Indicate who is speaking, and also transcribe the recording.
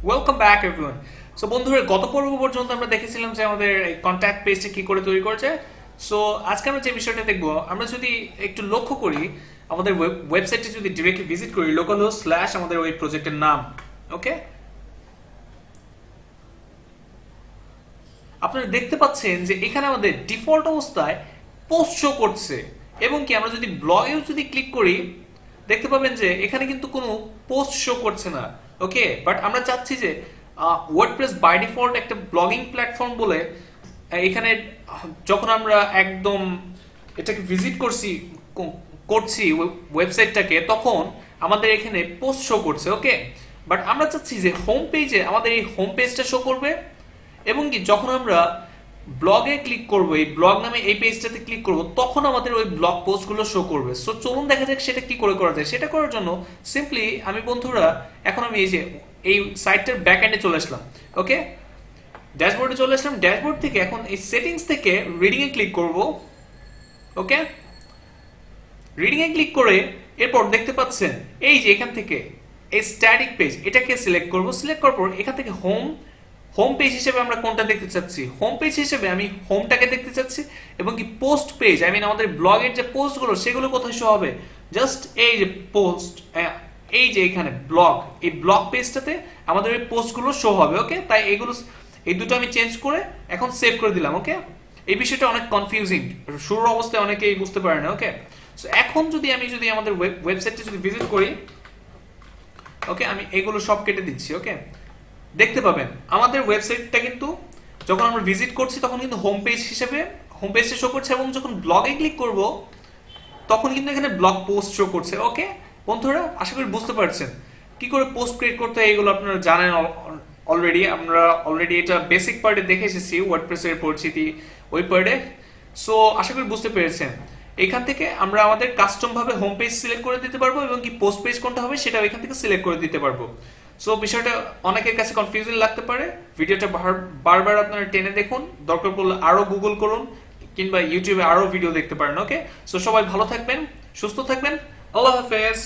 Speaker 1: Welcome back everyone. So বন্ধুরা, গত পর্ব পর্যন্ত আমরা দেখেছিলাম যে আমাদের এই কন্ট্যাক্ট পেজটা কি করে তৈরি করছে। সো আজকে আমরা যে বিষয়টা দেখব, আমরা যদি একটু লক্ষ্য করি, আমাদের ওয়েবসাইটে যদি ডিরেক্টলি ভিজিট করি, লোকাল হোস্ট স্ল্যাশ আমাদের ওই প্রজেক্টের নাম, ওকে, আপনারা দেখতে পাচ্ছেন যে এখানে আমাদের ডিফল্ট অবস্থায় পোস্ট শো করছে, এবং কি আমরা যদি ব্লগেও যদি ক্লিক করি দেখতে পাবেন যে এখানে কিন্তু কোনো পোস্ট শো করছে না। ওকে, বাট আমরা চাচ্ছি যে ওয়ার্ডপ্রেস বাই ডিফল্ট একটা ব্লগিং প্ল্যাটফর্ম বলে এখানে যখন আমরা একদম এটাকে ভিজিট করছি ওয়েবসাইটটাকে, তখন আমাদের এখানে পোস্ট শো করছে। ওকে, বাট আমরা চাচ্ছি যে হোম পেজে আমাদের এই হোম পেজটা শো করবে, এবং কি যখন আমরা ব্লগে ক্লিক করব, এই ব্লগ নামে এই পেজটাতে ক্লিক করব, তখন আমাদের ওই ব্লগ পোস্টগুলো শো করবে। সো চলুন দেখা যাক সেটা কি করে করা যায়। সেটা করার জন্য সিম্পলি আমি বন্ধুরা এখন আমি এই যে এই সাইটটার ব্যাক এন্ডে চলে আসলাম। ওকে, ড্যাশবোর্ডে চলে আসলাম। ড্যাশবোর্ড থেকে এখন এই সেটিংস থেকে রিডিং এ ক্লিক করব। ওকে, রিডিং এ ক্লিক করে এরপর দেখতে পাচ্ছেন এই যে এখান থেকে এই স্ট্যাটিক পেজ, এটাকে সিলেক্ট করব। সিলেক্ট করার পর এখান থেকে হোম পেজ হিসেবে আমরা কোনটা দেখতে চাচ্ছি, হোম পেজ হিসেবে আমি হোমটাকে দেখতে চাচ্ছি, এবং কি পোস্ট পেজ আই মিন আমাদের ব্লগের যে পোস্টগুলো সেগুলো কোথায় শো হবে, জাস্ট এই যে পোস্ট, এই যে এখানে ব্লগ, এই ব্লগ পেজটাতে আমাদের এই পোস্টগুলো শো হবে। ওকে, তাই এগুলো এই দুটো আমি চেঞ্জ করে এখন সেভ করে দিলাম। ওকে, এই বিষয়টা অনেক কনফিউজিং, শুরুর অবস্থায় অনেকেই বুঝতে পারে না। ওকে, সো এখন যদি আমাদের ওয়েবসাইটে যদি ভিজিট করি, ওকে, আমি এগুলো সব কেটে দিচ্ছি। ওকে, দেখতে পাবেন আমাদের ওয়েবসাইটটা কিন্তু যখন আমরা ভিজিট করছি তখন কিন্তু হোম পেজ হিসেবে হোম পেজটা শো করছে, এবং যখন ব্লগে ক্লিক করব তখন কিন্তু এখানে ব্লগ পোস্ট শো করছে। ওকে বন্ধুরা, আশা করি বুঝতে পারছেন কি করে পোস্ট ক্রিয়েট করতে হয়, এগুলো আপনারা জানেন অলরেডি। আমরা অলরেডি এটা বেসিক পার্টে দেখে এসেছি, ওয়ার্ডপ্রেসের পরিচিতি ওই পার্টে। সো আশা করি বুঝতে পেরেছেন। এখান থেকে আমরা আমাদের কাস্টম ভাবে হোম পেজ সিলেক্ট করে দিতে পারবো, এবং কি পোস্ট পেজ কোনটা হবে সেটাও এখান থেকে সিলেক্ট করে দিতে পারবো। সো বিষয়টা অনেকের কাছে কনফিউজিং লাগতে পারে। ভিডিওটা বারবার আপনারা টেনে দেখুন, দরকার পড়লে আরো গুগল করুন, কিংবা ইউটিউবে আরো ভিডিও দেখতে পারেন। ওকে, সো সবাই ভালো থাকবেন, সুস্থ থাকবেন, আল্লাহ হাফেজ।